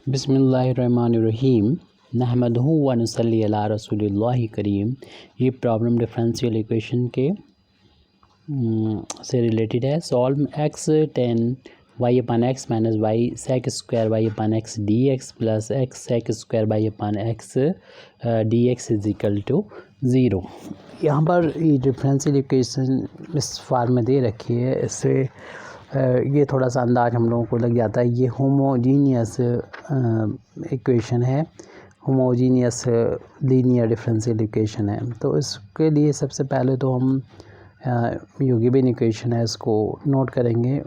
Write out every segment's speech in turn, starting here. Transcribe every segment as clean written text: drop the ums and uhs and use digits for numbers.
बिस्मिल्लाहिर्रहमानिर्रहीम नहमदहू व नसल्ली अला रसूलिल्लाहि करीम। ये प्रॉब्लम डिफरेंशियल इक्वेशन के से रिलेटेड है। Solve x tan y upon x minus y sec square y upon x d x plus x sec square y upon x d x is equal to zero. यहाँ पर ये differential equation इस form में दे रखी है। इससे ये थोड़ा सा अंदाज हम लोगों को लग जाता है। ये होमोजीनियस इक्वेशन है, होमोजीनियस लीनियर डिफरेंशियल इक्वेशन है। तो इसके लिए सबसे पहले तो हम जो गिवन इक्वेशन है इसको नोट करेंगे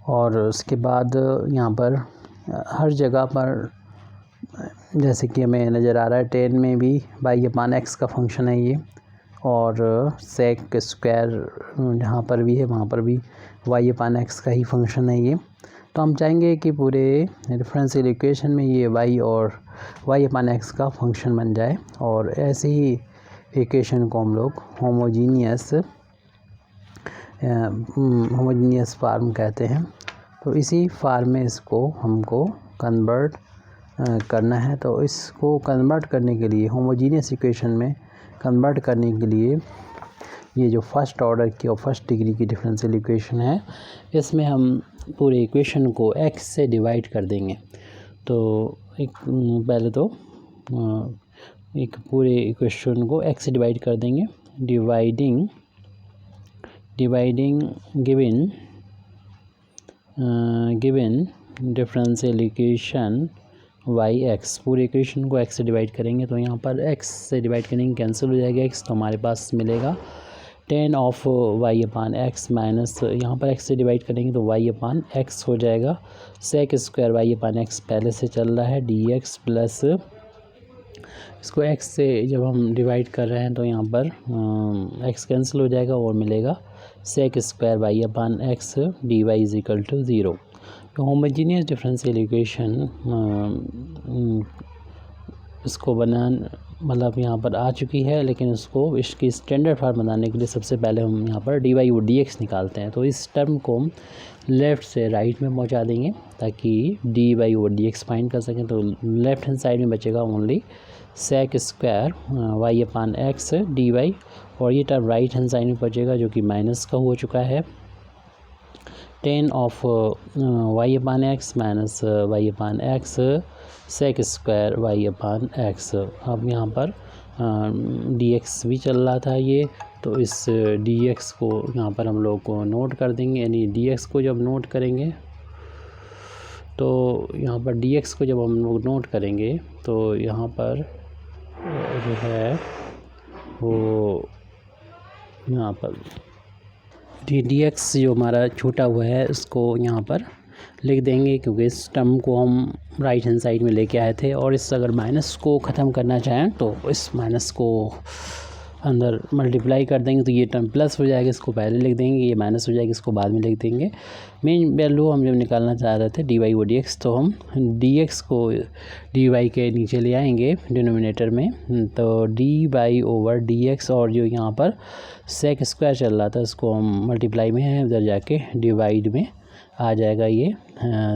और उसके बाद यहाँ पर हर जगह पर जैसे कि हमें नज़र आ रहा है 10 में भी वाई अपान एक्स का फंक्शन है ये, और सेक स्क्वायर जहाँ पर भी है वहाँ पर भी वाई अपान एक्स का ही फंक्शन है ये। तो हम चाहेंगे कि पूरे डिफरेंशियल इक्वेशन में ये वाई और वाई अपान एक्स का फंक्शन बन जाए, और ऐसे ही इक्वेशन को हम लोग होमोजीनियस फार्म कहते हैं। तो इसी फार्म में इसको हमको कन्वर्ट करना है। तो इसको कन्वर्ट करने के लिए, होमोजीनियस इक्वेशन में कन्वर्ट करने के लिए, ये जो फर्स्ट ऑर्डर की और फर्स्ट डिग्री की डिफरेंशियल इक्वेशन है इसमें हम पूरे इक्वेशन को x से डिवाइड कर देंगे। तो पहले तो एक पूरे इक्वेशन को x से डिवाइड कर देंगे। Dividing given differential equation y x, पूरे इक्वेशन को x से डिवाइड करेंगे। तो यहाँ पर x से डिवाइड करेंगे, कैंसिल हो जाएगा x, तो हमारे पास मिलेगा 10 of y upon x minus, यहाँ पर x से डिवाइड करेंगे तो y अपान एक्स हो जाएगा। सेक स्क्वायर वाई अपान एक्स पहले से चल रहा है डी एक्स प्लस, इसको x से जब हम डिवाइड कर रहे हैं तो यहाँ पर x कैंसिल हो जाएगा और मिलेगा sec square y upon x d y is equal to zero. तो होमोजीनियस डिफरेंशियल इक्वेशन इसको मतलब यहाँ पर आ चुकी है, लेकिन उसको इसकी स्टैंडर्ड फॉर्म बनाने के लिए सबसे पहले हम यहाँ पर डी वाई और डी एक्स निकालते हैं। तो इस टर्म को हम लेफ़्ट से राइट में पहुँचा देंगे ताकि डी वाई और डी एक्स फाइंड कर सकें। तो लेफ़्ट हैंड साइड में बचेगा ओनली सेक square y upon x d y, और ये टर्म राइट हैंड साइड में बचेगा जो कि माइनस का हो चुका है। 10 of y upon x minus y upon x sec square y upon x. अब यहाँ पर डी एक्स भी चल रहा था ये, तो इस डी एक्स को यहाँ पर हम लोग को नोट कर देंगे। यानी डी एक्स को जब नोट करेंगे तो यहाँ पर डी एक्स को जब हम लोग नोट करेंगे तो यहाँ पर जो है वो यहाँ पर डी एक्स जो हमारा छूटा हुआ है उसको यहाँ पर लिख देंगे, क्योंकि इस टर्म को हम राइट हैंड साइड में लेके आए थे। और इस अगर माइनस को ख़त्म करना चाहें तो इस माइनस को अंदर मल्टीप्लाई कर देंगे तो ये टर्म प्लस हो जाएगा, इसको पहले लिख देंगे, ये माइनस हो जाएगा, इसको बाद में लिख देंगे। मेन वैल्यू हम जब निकालना चाह रहे थे डी वाई और डी एक्स, तो हम डी एक्स को डी वाई के नीचे ले आएंगे डिनोमिनेटर में, तो d y over d x, और जो यहाँ पर सेक स्क्वायर चल रहा था उसको हम मल्टीप्लाई में है, उधर जाके डिवाइड में आ जाएगा ये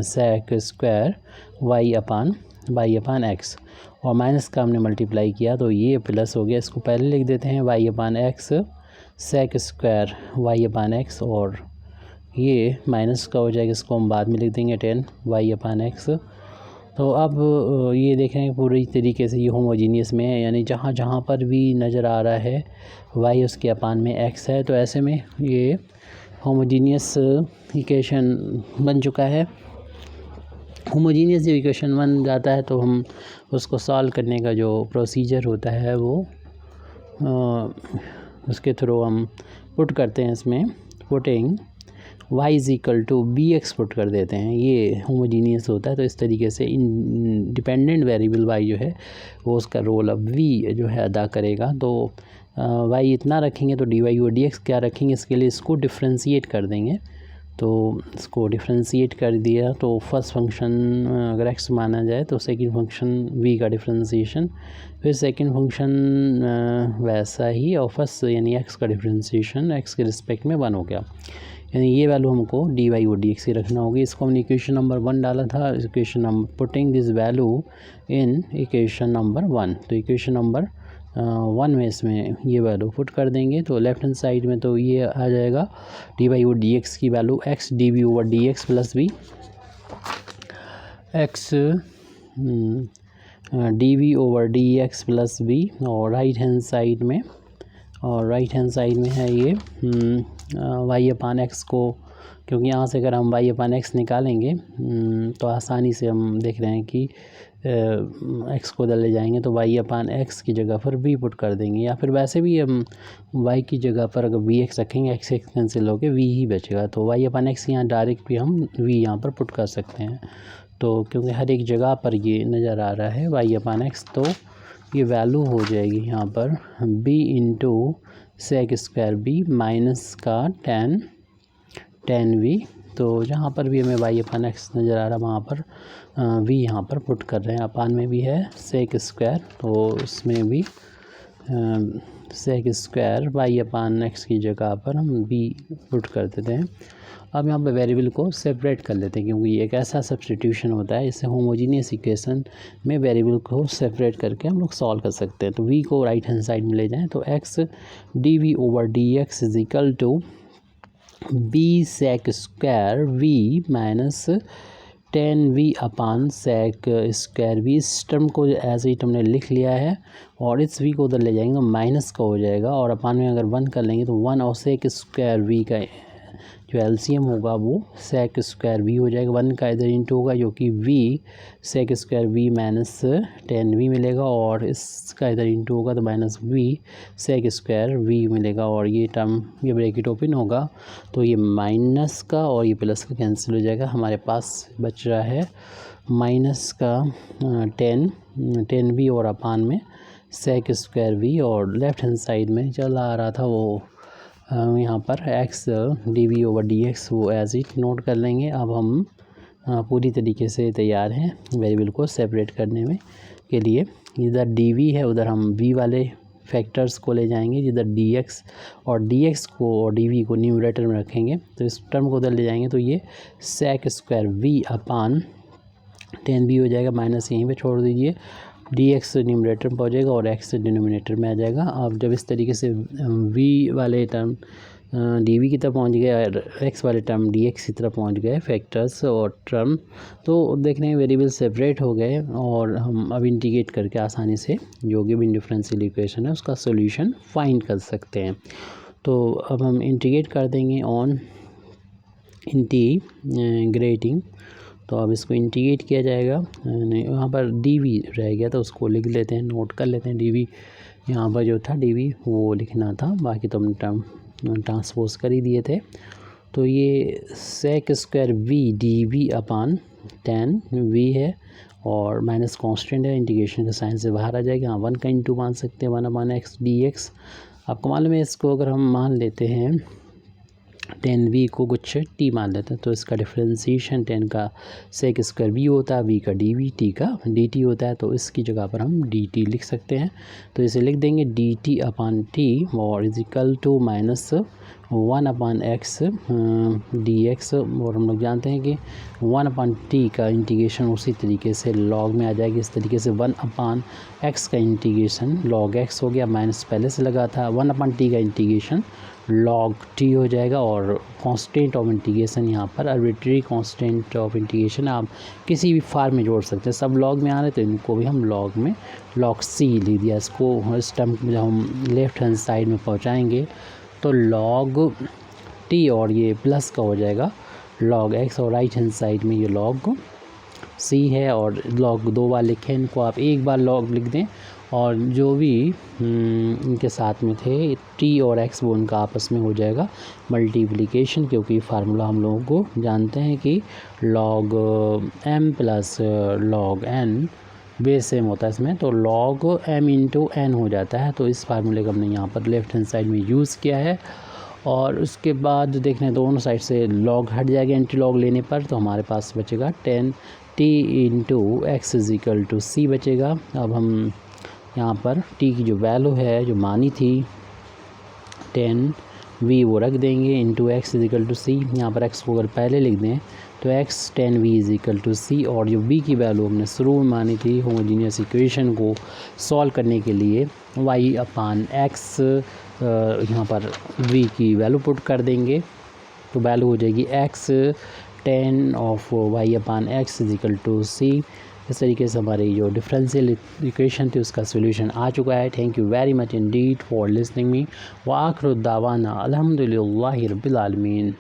सेक स्क्वायर वाई अपान एक्स, और माइनस का हमने मल्टीप्लाई किया तो ये प्लस हो गया। इसको पहले लिख देते हैं Y upon x sec square y upon x, और ये माइनस का हो जाएगा, इसको हम बाद में लिख देंगे 10 वाई अपान एक्स। तो अब ये देखें पूरी तरीके से ये होमोजीनियस में है, यानी जहाँ जहाँ पर भी नज़र आ रहा है वाई उसके अपान में एक्स है, तो ऐसे में ये होमोजीनियस इक्वेशन बन चुका है। होमोजीनियस जब इक्वेशन बन जाता है तो हम उसको सॉल्व करने का जो प्रोसीजर होता है वो उसके थ्रू हम पुट करते हैं। इसमें putting y is equal to b x put कर देते हैं, ये होमोजीनियस होता है। तो इस तरीके से इंडिपेंडेंट वेरिएबल y जो है वो उसका रोल अब v जो है अदा करेगा। तो y इतना रखेंगे तो डी वाई और डी एक्स क्या रखेंगे, इसके लिए इसको डिफ्रेंशिएट कर देंगे। तो इसको डिफ्रेंशिएट कर दिया तो फर्स्ट फंक्शन अगर x माना जाए तो सेकंड फंक्शन v का डिफ्रेंशिएशन, फिर सेकंड फंक्शन वैसा ही, और फर्स्ट यानी x का डिफ्रेंशिएशन x के रिस्पेक्ट में 1 हो गया। यानी ये वैल्यू हमको dy/dx की रखना होगी। इसको हमने इक्वेशन नंबर 1 डाला था, equation number putting this value in equation number 1। तो इक्वेशन नंबर 1 में इसमें ये वैल्यू पुट कर देंगे तो लेफ्ट हैंड साइड में तो ये आ जाएगा dy/dx की value x dv/dx plus b x dv/dx plus b, और राइट हैंड साइड में है ये y/x को, क्योंकि यहाँ से अगर हम y/x निकालेंगे तो आसानी से हम देख रहे हैं कि x को उधर ले जाएंगे तो y/x की जगह पर b पुट कर देंगे, या फिर वैसे भी हम y की जगह पर अगर vx रखेंगे x कैंसिल होकर v ही बचेगा, तो y/x यहाँ डायरेक्ट भी हम v यहाँ पर पुट कर सकते हैं। तो क्योंकि हर एक जगह पर ये नज़र आ रहा है y/x, तो ये वैल्यू हो जाएगी यहाँ पर b into sec² b minus का tan v। तो जहाँ पर भी हमें y/x नज़र आ रहा है वहाँ पर v यहाँ पर पुट कर रहे हैं। अपान में भी है sec², तो उसमें भी sec² y/x की जगह पर हम v पुट कर देते हैं। अब यहाँ पर वेरिएबल को सेपरेट कर लेते हैं, क्योंकि ये एक ऐसा सब्स्टिट्यूशन होता है, इससे होमोजीनियस इक्वेशन में वेरिएबल को सेपरेट करके हम लोग सॉल्व कर सकते हैं। तो v को राइट हैंड साइड में ले जाएं तो x dv/dx is equal to b sec² v minus tan v upon sec² v। इस टर्म को एज इट हमने लिख लिया है, और इस v को उधर ले जाएंगे तो माइनस का हो जाएगा, और अपान में अगर 1 कर लेंगे तो 1 और sec² v का जो एलसीएम होगा वो sec² v हो जाएगा। 1 का इधर इंटू होगा जो कि v sec² v minus tan v मिलेगा, और इसका इधर इंटू होगा तो माइनस v sec² v मिलेगा, और ये टर्म ये ब्रैकेट ओपन होगा तो ये माइनस का और ये प्लस का कैंसिल हो जाएगा। हमारे पास बच रहा है माइनस का tan v और अपान में sec² v, और लेफ्ट हैंड साइड में चल आ रहा था वो यहाँ पर x dv/dx वो एज इट नोट कर लेंगे। अब हम पूरी तरीके से तैयार हैं वेरिएबल को सेपरेट करने में के लिए। इधर dv है उधर हम v वाले फैक्टर्स को ले जाएंगे, जिधर dx और dx को और dv को न्यूमरेटर में रखेंगे तो इस टर्म को उधर ले जाएंगे तो ये sec² v अपान tan v हो जाएगा, माइनस यहीं पे छोड़ दीजिए, dx न्यूमरेटर में पहुँचेगा और x डिनोमिनेटर में आ जाएगा। अब जब इस तरीके से v वाले टर्म dv की तरफ पहुँच गए और x वाले टर्म dx की तरफ पहुँच गए फैक्टर्स और टर्म, तो देख रहे हैं वेरिएबल सेपरेट हो गए, और हम अब इंटीग्रेट करके आसानी से जो गिवन डिफरेंशियल इक्वेशन है उसका सॉल्यूशन फाइंड कर सकते हैं। तो अब हम इंटीग्रेट कर देंगे ऑन इंटीग्रेटिंग, तो अब इसको इंटीग्रेट किया जाएगा। यहाँ पर dv रह गया तो उसको लिख लेते हैं, नोट कर लेते हैं। dv यहाँ पर जो था dv वो लिखना था, बाकी तो हमने टर्म ट्रांसपोज कर ही दिए थे। तो ये sec² v dv अपान tan v है, और माइनस कांस्टेंट है, इंटीग्रेशन का साइन से बाहर आ जाएगा। हाँ 1 का इंटू मान सकते हैं 1/x dx। आपको मालूम है इसको अगर हम मान लेते हैं tan v को कुछ t मान लेते हैं तो इसका डिफ्रेंसीशन tan का sec² v होता है, v का dv, t का dt होता है, तो इसकी जगह पर हम dt लिख सकते हैं। तो इसे लिख देंगे dt अपान t और is equal to minus 1/x dx, और हम लोग जानते हैं कि 1/t का इंटीग्रेशन उसी तरीके से log में आ जाएगी। इस तरीके से 1/x का इंटीग्रेशन log x हो गया, माइनस पहले से लगा था, 1/t का इंटीग्रेशन log t हो जाएगा, और कांस्टेंट ऑफ इंटीग्रेशन यहाँ पर आर्बिट्रेरी कांस्टेंट ऑफ इंटीग्रेशन आप किसी भी फार्म में जोड़ सकते हैं। सब log में आ रहे तो इनको भी हम log में log c लिख दिया। इसको इस टर्म जब हम लेफ्ट हैंड साइड में पहुँचाएंगे तो log t और ये प्लस का हो जाएगा log x, और राइट हैंड साइड में ये log c है, और log 2 बार लिखें, इनको आप एक बार log लिख दें, और जो भी इनके साथ में थे t और x वो उनका आपस में हो जाएगा मल्टीप्लिकेशन, क्योंकि फार्मूला हम लोगों को जानते हैं कि log m plus log n base same होता है इसमें, तो log m इंटू n हो जाता है। तो इस फार्मूले को हमने यहाँ पर लेफ्ट हैंड साइड में यूज़ किया है, और उसके बाद देख रहे हैं दोनों साइड से log हट जाएगा एंटी log लेने पर, तो हमारे पास बचेगा tan t into x is equal to c बचेगा। अब हम यहाँ पर t की जो वैल्यू है जो मानी थी tan v वो रख देंगे इंटू एक्स इजिकल टू सी। यहाँ पर x को अगर पहले लिख दें तो x tan v equal to C, और जो v की वैल्यू हमने शुरू में मानी थी होमोजीनियस इक्वेशन को सॉल्व करने के लिए y अपान x यहाँ पर v की वैल्यू पुट कर देंगे, तो वैल्यू हो जाएगी x tan of y upon x equal to C. इस तरीके से हमारी जो डिफरेंशियल इक्वेशन थी उसका सोल्यूशन आ चुका है। Thank you very much Indeed for listening me. व आखिर दावाना अल्हम्दुलिल्लाहि रब्बिल आलमीन।